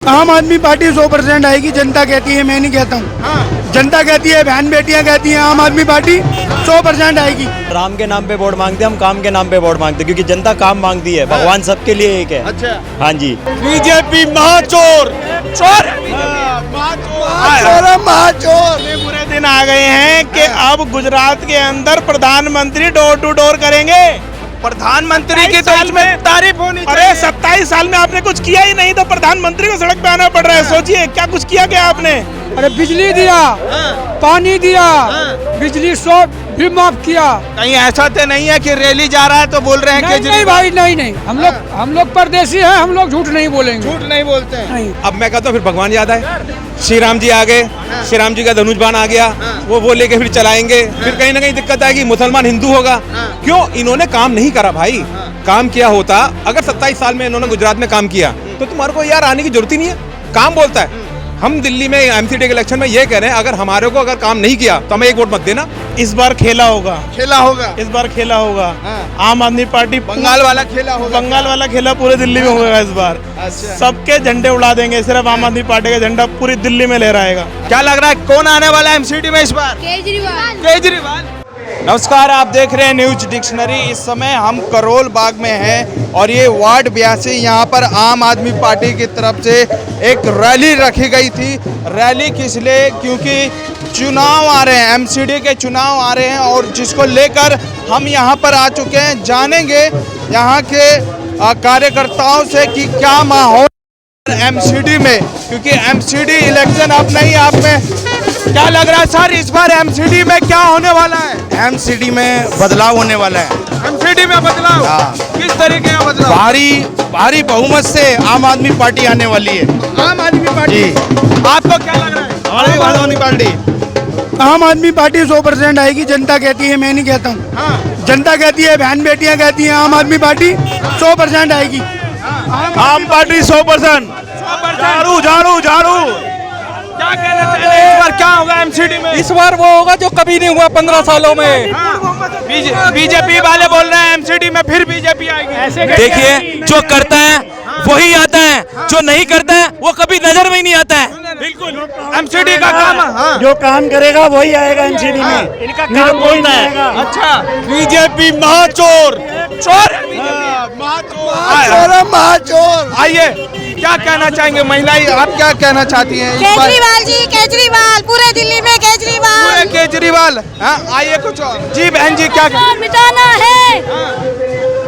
आम आदमी पार्टी 100% आएगी। जनता कहती है, मैं नहीं कहता हूँ। जनता कहती है, बहन बेटियां कहती हैं, आम आदमी पार्टी 100% आएगी। राम के नाम पे वोट मांगते हैं, हम काम के नाम पे वोट मांगते हैं, क्योंकि जनता काम मांगती है। भगवान सबके लिए एक है। अच्छा, हाँ जी। बीजेपी महाचोर चोर महाचोर बुरे दिन आ गए हैं कि अब गुजरात के अंदर प्रधानमंत्री डोर टू डोर करेंगे। प्रधानमंत्री की तो इसमें तारीफ होनी चाहिए। अरे 27 साल में आपने कुछ किया ही नहीं तो प्रधानमंत्री को सड़क पे आना पड़ रहा है। सोचिए क्या कुछ किया क्या आपने। अरे बिजली दिया, पानी दिया, बिजली सब भी माफ किया। कहीं ऐसा तो नहीं है कि रैली जा रहा है तो बोल रहे हैं नहीं भाई, नहीं हम लोग परदेसी हैं, हम लोग झूठ नहीं बोलेंगे। झूठ नहीं बोलते हैं। नहीं। अब मैं कहता हूँ फिर भगवान याद आए, श्री राम जी आ गए, श्री राम जी का धनुष बाण आ गया, वो लेके फिर चलाएंगे। फिर कहीं ना कहीं दिक्कत आएगी, मुसलमान हिंदू होगा। क्यों? इन्होंने काम नहीं करा भाई। काम किया होता, अगर 27 साल में इन्होंने गुजरात में काम किया तो तुम्हारे को यार आने की जरूरत ही नहीं है। काम बोलता है। हम दिल्ली में एमसीडी के इलेक्शन में ये कह रहे हैं, अगर हमारे को अगर काम नहीं किया तो हमें एक वोट मत देना। इस बार खेला होगा इस बार खेला होगा। आम आदमी पार्टी बंगाल वाला खेला पूरे दिल्ली में होगा इस बार। सबके झंडे उड़ा देंगे, सिर्फ आम आदमी पार्टी का झंडा पूरी दिल्ली में लहराएगा। क्या लग रहा है कौन आने वाला है एमसीडी में इस बार? केजरीवाल। नमस्कार, आप देख रहे हैं न्यूज डिक्शनरी। इस समय हम करोल बाग में हैं और ये वार्ड 82 यहाँ पर आम आदमी पार्टी की तरफ से एक रैली रखी गई थी। रैली किस लिए? क्योंकि चुनाव आ रहे हैं, एमसीडी के चुनाव आ रहे हैं और जिसको लेकर हम यहाँ पर आ चुके हैं। जानेंगे यहाँ के कार्यकर्ताओं से कि क्या माहौल एमसीडी में, क्योंकि एमसीडी इलेक्शन अब नहीं। आप में क्या लग रहा है सर, इस बार एमसीडी में क्या होने वाला है? एमसीडी में बदलाव होने वाला है। एमसीडी में बदलाव? किस तरीके का बदलाव? भारी बहुमत से आम आदमी पार्टी आने वाली है। आम आदमी पार्टी। आपको क्या लग रहा है? आम आदमी पार्टी आम आदमी पार्टी 100% आएगी। जनता कहती है, मैं नहीं कहता हूँ। जनता कहती है, बहन बेटियां कहती हैं, आम आदमी पार्टी 100% आएगी। आम पार्टी 100%। झाड़ू। क्या कहना चाहते हैं इस बार क्या होगा एमसीडी में? इस बार वो होगा जो कभी नहीं हुआ 15 सालों में। बीजेपी वाले बोल रहे हैं एमसीडी में फिर बीजेपी आएगी। देखिए, जो करता है वही आता है, जो नहीं करता है वो कभी नजर में ही नहीं आता है। बिल्कुल एमसीडी का काम जो काम करेगा वही आएगा एमसीडी में। इनका काम होता है। अच्छा, बीजेपी महाचोर महाचोर। आइए, क्या कहना चाहेंगे महिलाएं, आप क्या कहना चाहती हैं? केजरीवाल जी, केजरीवाल, पूरे दिल्ली में केजरीवाल। केजरीवाल। आइए कुछ और। जी बहन जी, क्या मिटाना है,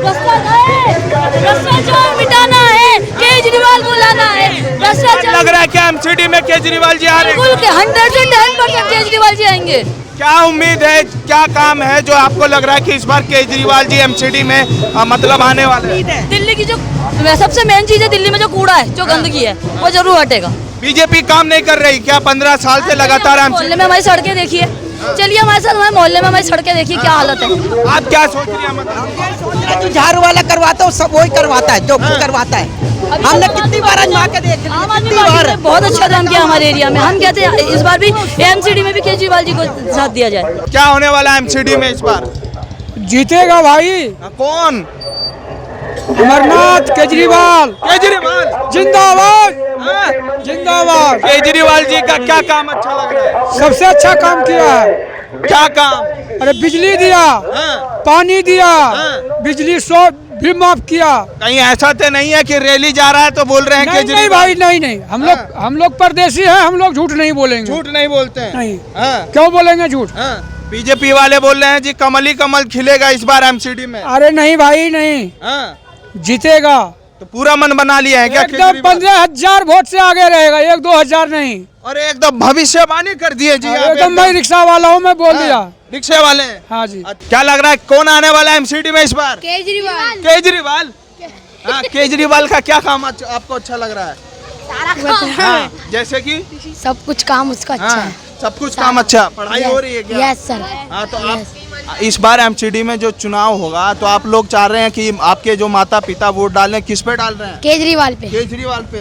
भ्रष्टाचार मिटाना है, केजरीवाल को लाना है। भ्रष्टाचार लग रहा है क्या एमसीडी में केजरीवाल जी आ रहे हैं? 100% केजरीवाल जी आएंगे। क्या उम्मीद है, क्या काम है जो आपको लग रहा है कि इस बार केजरीवाल जी एमसीडी में मतलब आने वाले हैं? दिल्ली की जो सबसे मेन चीज है, दिल्ली में जो कूड़ा है, जो गंदगी है, वो जरूर हटेगा। बीजेपी काम नहीं कर रही क्या? 15 साल से लगातार मोहल्ले में हमारी सड़कें देखिए, चलिए हमारे साथ हमारे मोहल्ले में हमारी सड़कें देखिए क्या हालत है। आप क्या सोच रही हैं? मतलब जो झाड़ू वाला करवाता है सब वही करवाता है जो करवाता है। हमने कितनी बार आजमा के देख लिया। आम आदमी पार्टी ने बहुत अच्छा काम किया हमारे एरिया में। हम कहते हैं इस बार भी एमसीडी में भी केजरीवाल जी को साथ दिया जाए। क्या होने वाला है एमसीडी में इस बार? जीतेगा भाई। कौन? अमरनाथ केजरीवाल जिंदाबाद। जिंदाबाद। केजरीवाल जी का क्या काम अच्छा लग रहा है? सबसे अच्छा काम किया है। क्या काम? अरे बिजली दिया, पानी दिया, बिजली सब भी माफ किया। कहीं ऐसा तो नहीं है कि रैली जा रहा है तो बोल रहे हैं नहीं, नहीं भाई, नहीं हम लोग परदेसी हैं, हम लोग झूठ नहीं बोलेंगे। झूठ नहीं बोलते हैं। नहीं। क्यों बोलेंगे झूठ? बीजेपी वाले बोल रहे हैं जी कमल ही कमल खिलेगा इस बार एमसीडी में। अरे नहीं भाई, नहीं जीतेगा तो पूरा मन बना लिया है क्या? एकदम 15,000 वोट से आगे रहेगा, 1-2 नहीं। अरे एकदम भविष्यवाणी कर दिए जी। एकदम मैं रिक्शा वाला हूँ, मैं बोल दिया। रिक्शे वाले? हाँ जी। क्या लग रहा है कौन आने वाला है एमसीडी में इस बार? केजरीवाल। केजरीवाल का क्या काम आपको अच्छा लग रहा है? जैसे कि सब कुछ काम उसका अच्छा है। सब कुछ काम अच्छा। पढ़ाई हो रही है क्या? Yes sir. हाँ, तो आप इस बार एमसीडी में जो चुनाव होगा तो आप लोग चाह रहे हैं कि आपके जो माता पिता वोट डाल रहे हैं, किस पे डाल रहे हैं? केजरीवाल पे। केजरीवाल पे।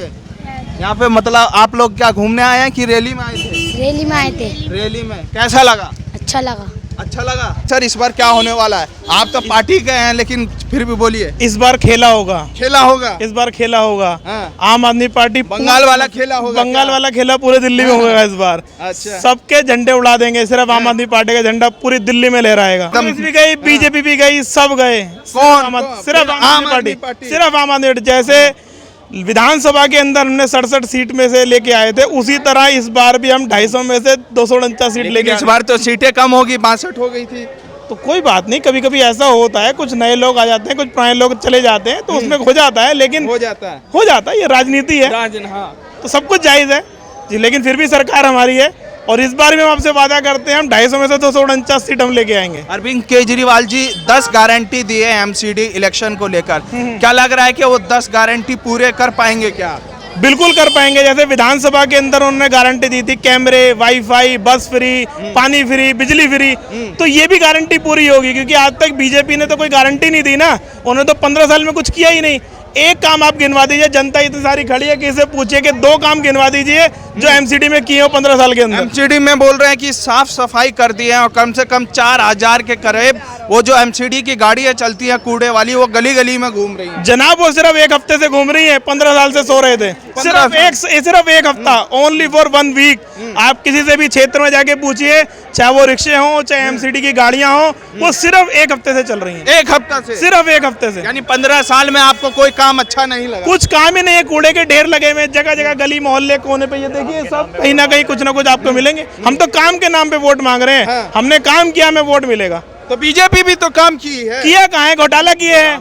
यहाँ पे मतलब आप लोग क्या घूमने आए हैं कि रैली में आए थे? रैली में आए थे। रैली में कैसा लगा? अच्छा लगा। अच्छा लगा सर। इस बार क्या होने वाला है? आप तो पार्टी के हैं लेकिन फिर भी बोलिए। इस बार खेला होगा, खेला होगा, इस बार खेला होगा। हाँ। आम आदमी पार्टी बंगाल वाला खेला होगा, बंगाल क्या? वाला खेला पूरे दिल्ली में होगा इस बार। अच्छा। सबके झंडे उड़ा देंगे, सिर्फ आम आदमी पार्टी का झंडा पूरी दिल्ली में लहराएगा। कांग्रेस भी गई, बीजेपी भी गई, सब गए। कौन? सिर्फ आम आदमी पार्टी, सिर्फ आम आदमी पार्टी। जैसे विधानसभा के अंदर हमने 67 सीट में से लेके आए थे, उसी तरह इस बार भी हम 250 में से 249 सीट लेके इस बार तो सीटें कम होगी, 62 हो गई थी। तो कोई बात नहीं, कभी कभी ऐसा होता है, कुछ नए लोग आ जाते हैं, कुछ पुराने लोग चले जाते हैं, तो उसमें हो जाता है, लेकिन हो जाता है, ये राजनीति है। हाँ। तो सब कुछ जायज है जी, लेकिन फिर भी सरकार हमारी है और इस बार भी हम आपसे वादा करते हैं, हम 250 में से 249 सीट हम लेके आएंगे। अरविंद केजरीवाल जी 10 गारंटी दिए एमसीडी इलेक्शन को लेकर, क्या लग रहा है कि वो 10 गारंटी पूरे कर पाएंगे क्या? बिल्कुल कर पाएंगे। जैसे विधानसभा के अंदर उन्होंने गारंटी दी थी, कैमरे, वाईफाई, बस फ्री, पानी फ्री, बिजली फ्री, तो ये भी गारंटी पूरी होगी, क्योंकि आज तक बीजेपी ने तो कोई गारंटी नहीं दी ना, उन्होंने तो 15 साल में कुछ किया ही नहीं। एक काम आप गिनवा दीजिए, जनता इतनी सारी खड़ी है कि इसे पूछिए कि 2 काम गिनवा दीजिए जो एमसीडी में किए हो 15 साल के अंदर। एमसीडी में बोल रहे हैं कि साफ सफाई कर दी है और कम से कम 4000 के करीब वो जो एमसीडी की गाड़ियां चलती है कूड़े वाली, वो गली गली में घूम रही है। जनाब वो सिर्फ 1 हफ्ते से घूम रही है, 15 साल से सो रहे थे। सिर्फ एक हफ्ता, ओनली फॉर 1 वीक। आप किसी से भी क्षेत्र में जाके पूछिए, चाहे वो रिक्शे हो, चाहे एमसीडी की गाड़ियां हो, वो सिर्फ 1 हफ्ते से चल रही हैं। 1 हफ्ता से? सिर्फ 1 हफ्ते से। यानी 15 साल में आपको कोई काम अच्छा नहीं लगा? कुछ काम ही नहीं है, कूड़े के ढेर लगे हुए जगह जगह, गली मोहल्ले कोने पे, ये देखिए सब कहीं ना कहीं कुछ ना कुछ आपको मिलेंगे। हम तो काम के नाम पे वोट मांग रहे हैं, हमने काम किया, हमें वोट मिलेगा। तो बीजेपी भी तो काम की है। किया कहाँ है? घोटाला किए हैं,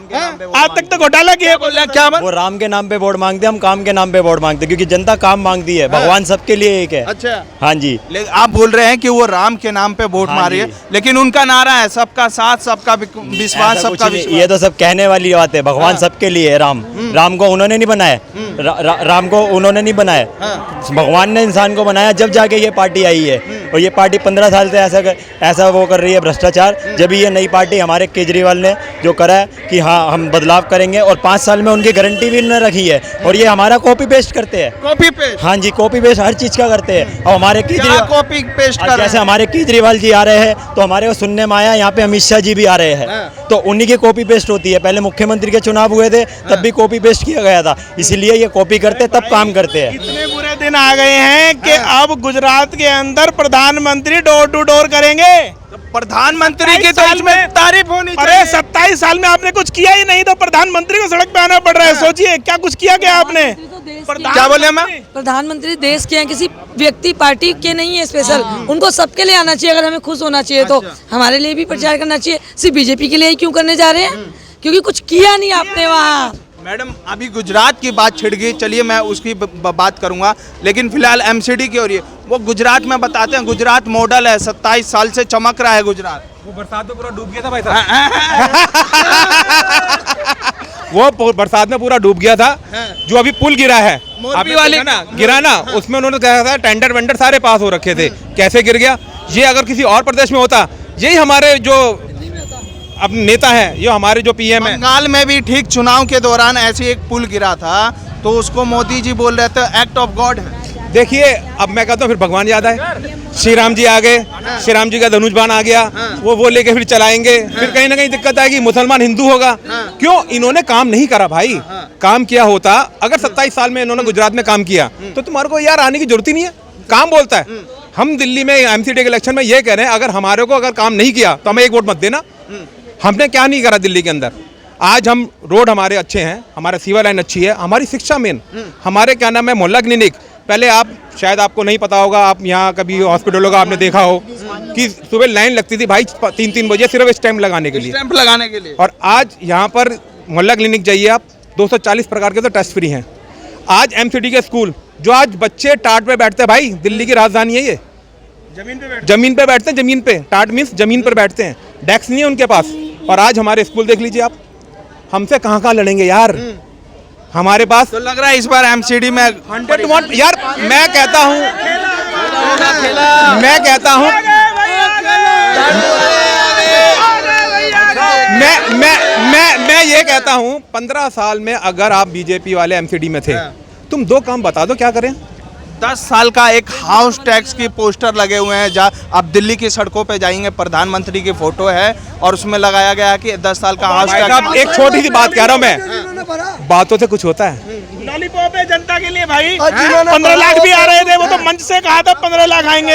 आज तक तो घोटाला किया। क्या वो राम के नाम पे वोट मांगते, हम काम के नाम पे वोट मांगते, क्योंकि जनता काम मांगती है, भगवान सबके लिए एक है। अच्छा। हाँ जी। लेकिन आप बोल रहे हैं कि वो राम के नाम पे वोट मारी है, लेकिन उनका नारा है सबका साथ, सबका विश्वास, ऐसा सबका कुछ नहीं, विश्वास। ये तो सब कहने वाली बात है। भगवान सबके लिए है। राम को उन्होंने नहीं बनाया, राम को उन्होंने नहीं बनाया, भगवान ने इंसान को बनाया, जब जाके ये पार्टी आई है। और ये पार्टी 15 साल से ऐसा वो कर रही है भ्रष्टाचार। जब ये नई पार्टी हमारे केजरीवाल ने जो करा है कि हाँ हम बदलाव करेंगे, और 5 साल में उनकी गारंटी भी उन्होंने रखी है, और ये हमारा कॉपी पेस्ट करते हैं। Copy paste? हाँ जी, कॉपी पेस्ट हर चीज का करते हैं। और हमारे केजरीवाल कॉपी पेस्ट कर, जैसे हमारे केजरीवाल जी आ रहे हैं, तो हमारे को सुनने में आया यहाँ पे अमित शाह जी भी आ रहे हैं, तो उन्हीं की कॉपी पेस्ट होती है। पहले मुख्यमंत्री के चुनाव हुए थे, तब भी कॉपी पेस्ट किया गया था, इसीलिए ये कॉपी करते तब काम करते हैं। इतने बुरे दिन आ गए हैं कि अब गुजरात के अंदर प्रधानमंत्री डोर टू डोर करेंगे। प्रधानमंत्री की तो इसमें तारीफ होनी चाहिए। अरे 27 साल में आपने कुछ किया ही नहीं, तो प्रधानमंत्री को सड़क पे आना पड़ रहा है। सोचिए क्या कुछ किया क्या आपने? क्या बोले मैम? प्रधानमंत्री देश के हैं, किसी व्यक्ति पार्टी के नहीं है स्पेशल। उनको सबके लिए आना चाहिए। अगर हमें खुश होना चाहिए तो हमारे लिए भी प्रचार करना चाहिए। सिर्फ बीजेपी के लिए ही क्यों करने जा रहे हैं? क्योंकि कुछ किया नहीं आपने वहाँ। मैडम अभी गुजरात की बात छिड़ गई, चलिए मैं उसकी बात करूंगा, लेकिन फिलहाल एमसीडी की और ये वो गुजरात में बताते हैं, गुजरात मॉडल है, 27 साल से चमक रहा है गुजरात। वो बरसात में पूरा डूब गया था भाई साहब। वो बरसात में पूरा डूब गया था। जो अभी पुल गिरा है, मोरबी वाले ना गिरा ना, उसमें उन्होंने कहा था टेंडर वेंडर सारे पास हो रखे थे, कैसे गिर गया? ये अगर किसी और प्रदेश में होता, यही हमारे जो अब नेता है, ये हमारे जो पीएम है। बंगाल में भी ठीक चुनाव के दौरान ऐसे एक पुल गिरा था, तो उसको मोदी जी बोल रहे थे एक्ट ऑफ गॉड है। देखिए अब मैं कहता हूँ फिर भगवान याद आए। श्री राम जी आ गए, श्री राम जी का धनुष बाण आ गया, वो लेके फिर चलाएंगे, फिर कहीं ना कहीं दिक्कत आएगी, मुसलमान हिंदू होगा। क्यों? इन्होंने काम नहीं करा भाई। काम किया होता, अगर 27 साल में इन्होंने गुजरात में काम किया, तो तुम्हारे को यार आने की जरूरत ही नहीं है। काम बोलता है। हम दिल्ली में एमसीडी के इलेक्शन में ये कह रहे हैं, अगर हमारे को अगर काम नहीं किया तो हमें एक वोट मत देना। हमने क्या नहीं करा दिल्ली के अंदर? आज हम रोड हमारे अच्छे हैं, हमारा सीवर लाइन अच्छी है, हमारी शिक्षा मेन, हमारे क्या नाम है मोहल्ला क्लिनिक। पहले आप शायद आपको नहीं पता होगा, आप यहाँ कभी हॉस्पिटलों का आपने देखा हो कि सुबह लाइन लगती थी भाई 3-3 बजे सिर्फ स्टैंप लगाने के लिए। स्टैंप लगाने के लिए। और आज यहाँ पर मोहल्ला क्लिनिक जाइए आप, 240 प्रकार के तो टेस्ट फ्री हैं। आज एमसीडी के स्कूल, जो आज बच्चे टाट पे बैठते हैं भाई, दिल्ली की राजधानी है ये, जमीन पे बैठते हैं, जमीन पे। टाट मीन्स जमीन पर बैठते हैं, डेस्क नहीं है उनके पास। और आज हमारे स्कूल देख लीजिए आप, हमसे कहाँ लड़ेंगे यार? हमारे पास तो लग रहा है इस बार एमसीडी में 100 यार। मैं कहता हूँ मैं ये कहता हूँ 15 साल में अगर आप बीजेपी वाले एमसीडी में थे, तुम 2 काम बता दो क्या करें? 10 साल का एक हाउस टैक्स की पोस्टर लगे हुए हैं, जहाँ आप दिल्ली की सड़कों पे जाएंगे प्रधानमंत्री की फोटो है और उसमें लगाया गया है कि 10 साल का हाउस भाई साहब, टैक्स। एक छोटी सी बात कह रहा हूँ मैं, बातों से कुछ होता है। लॉलीपॉप है जनता के लिए भाई। 15 लाख भी आ रहे थे, वो तो मंच से कहा था 15 लाख आएंगे।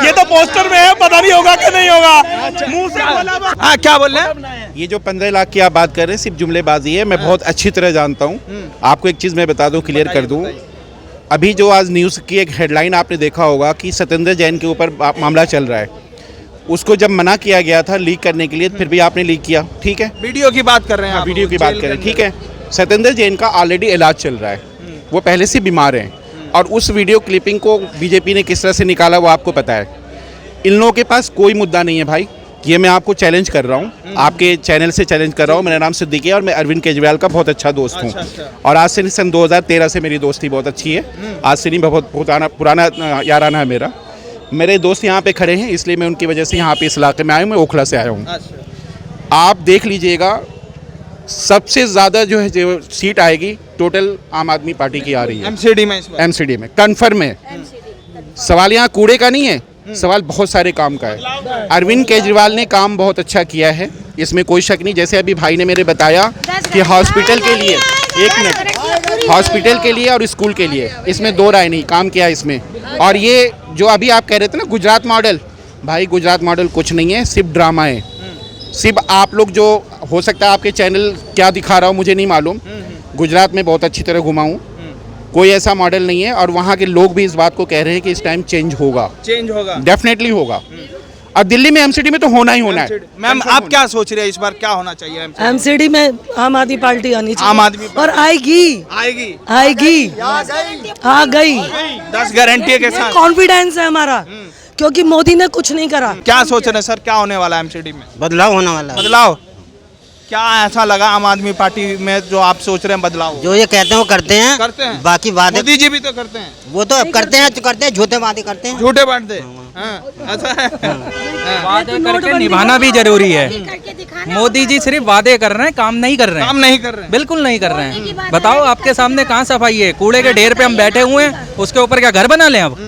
ये तो पोस्टर में है, पता नहीं होगा कि नहीं होगा, मुंह से बोला। हाँ, क्या बोल रहे हैं? ये जो 15 लाख की आप बात कर रहे हैं सिर्फ जुमलेबाजी है। मैं बहुत अच्छी तरह जानता हूँ। आपको एक चीज़ मैं बता दूँ, क्लियर कर दूँ। अभी जो आज न्यूज़ की एक हेडलाइन आपने देखा होगा कि सत्येंद्र जैन के ऊपर मामला चल रहा है, उसको जब मना किया गया था लीक करने के लिए, फिर भी आपने लीक किया, ठीक है। वीडियो की बात कर रहे हैं आप, वीडियो की बात करें, ठीक है। सत्येंद्र जैन का ऑलरेडी इलाज चल रहा है, वो पहले से बीमार हैं, और उस वीडियो क्लिपिंग को बीजेपी ने किस तरह से निकाला वो आपको पता है। इन लोगों के पास कोई मुद्दा नहीं है भाई, ये मैं आपको चैलेंज कर रहा हूँ, आपके चैनल से चैलेंज कर रहा हूँ। मेरा नाम सिद्दीकी है और मैं अरविंद केजरीवाल का बहुत अच्छा दोस्त हूँ। और आज से नहीं, सन 2013 से मेरी दोस्ती बहुत अच्छी है। आज से नहीं, बहुत पुराना याराना है मेरा। मेरे दोस्त यहाँ पे खड़े हैं, इसलिए मैं उनकी वजह से यहाँ पे इस इलाके में आया हूँ। मैं ओखला से आया हूँ। आप देख लीजिएगा, सबसे ज़्यादा जो है जो सीट आएगी टोटल आम आदमी पार्टी की आ रही है एमसीडी में, कन्फर्म है। सवाल यहाँ कूड़े का नहीं है, सवाल बहुत सारे काम का है। अरविंद केजरीवाल ने काम बहुत अच्छा किया है, इसमें कोई शक नहीं। जैसे अभी भाई ने मेरे बताया कि हॉस्पिटल के लिए, एक मिनट, हॉस्पिटल के लिए और स्कूल के लिए, इसमें दो राय नहीं, काम किया इसमें। और ये जो अभी आप कह रहे थे ना गुजरात मॉडल, भाई गुजरात मॉडल कुछ नहीं है, सिर्फ ड्रामा है। सिर्फ आप लोग जो, हो सकता है आपके चैनल क्या दिखा रहा हो मुझे नहीं मालूम, गुजरात में बहुत अच्छी तरह घुमा हूँ, कोई ऐसा मॉडल नहीं है। और वहाँ के लोग भी इस बात को कह रहे हैं कि इस टाइम चेंज होगा, डेफिनेटली होगा। और दिल्ली में एमसीडी में तो होना ही होना है। मैम, आप क्या सोच रहे हैं इस बार क्या होना चाहिए? एमसीडी में आम आदमी पार्टी आनी चाहिए, आम आदमी और आएगी आ गई 10 गारंटी के साथ। कॉन्फिडेंस है हमारा, क्योंकि मोदी ने कुछ नहीं करा। क्या सोच रहे हैं सर, क्या होने वाला है एमसीडी में? बदलाव होने वाला है। बदलाव क्या ऐसा लगा आम आदमी पार्टी में जो आप सोच रहे हैं बदलाव? जो ये कहते हैं वो करते हैं, बाकी वादे मोदी जी भी तो करते हैं। वो तो अब करते हैं, झूठे वादे करते हैं, झूठे बांटते हैं। ऐसा है। वादे करके निभाना भी जरूरी है। मोदी जी सिर्फ वादे कर रहे हैं, काम नहीं कर रहे हैं। काम नहीं कर रहे हैं, बिल्कुल नहीं कर रहे हैं। बताओ, आपके सामने कहाँ सफाई है? कूड़े के ढेर पे हम बैठे हुए हैं, उसके ऊपर क्या घर बना लें अब?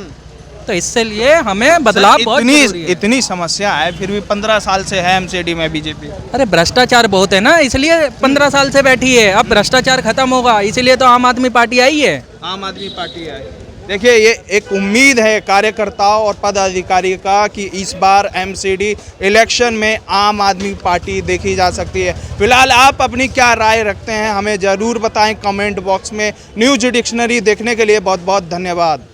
तो इससे लिए हमें बदलाव बहुत जरूरी है। इतनी समस्या है, फिर भी 15 साल से है एमसीडी में बीजेपी। अरे भ्रष्टाचार बहुत है ना, इसलिए 15 साल से बैठी है। अब भ्रष्टाचार खत्म होगा, इसीलिए तो आम आदमी पार्टी आई है। आम आदमी पार्टी आई। देखिए, ये एक उम्मीद है कार्यकर्ताओं और पदाधिकारी का कि इस बार एमसीडी इलेक्शन में आम आदमी पार्टी देखी जा सकती है। फिलहाल आप अपनी क्या राय रखते हैं हमें ज़रूर बताएं कमेंट बॉक्स में। न्यूज डिक्शनरी देखने के लिए बहुत बहुत धन्यवाद।